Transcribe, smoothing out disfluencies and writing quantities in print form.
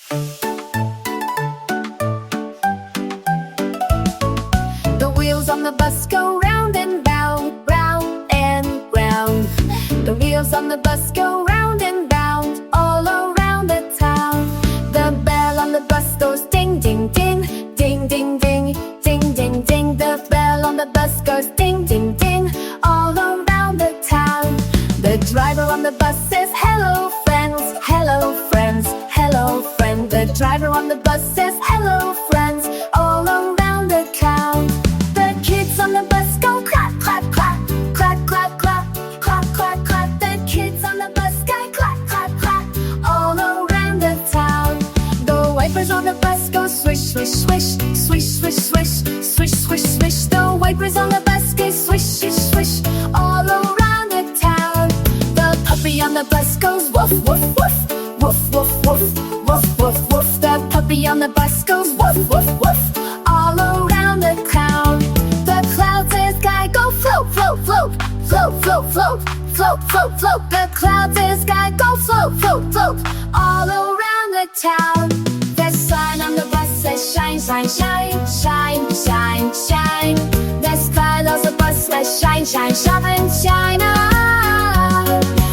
The wheels on the bus go round and round, round and round. The wheels on the bus go round and round, all around the town. The bell on the bus goes ding, ding, ding, ding, ding, ding, ding, ding, ding. The bell on the bus goes ding, ding, ding, all around the town. The driver on the bus says, hello friends, hello friends, hello friend. The driver on the bus says, hello friends, all around the town. The kids on the bus go clap, clap, clap, clap, clap, clap, clap, clap, clap. The kids on the bus go clap, clap, clap, all around the town. The wipers on the bus go swish, swish, swish, swish, swish, swish, swish, swish, swish. The wipers on the bus go swish, swish, swish, all around the town. The puppy on the bus goes woof, woof, woof, woof, woof, woof, woof, woof, woof. The puppy on the bus goes woof, woof, woof, all around the town. The clouds in the sky go float, float, float, float, float, float, float, float, float. The clouds in the sky go float, float, float, all around the town. The sign on the bus says shine, shine, shine, shine, shine, shine. The sign on the bus says shine, shine, shine, shine on.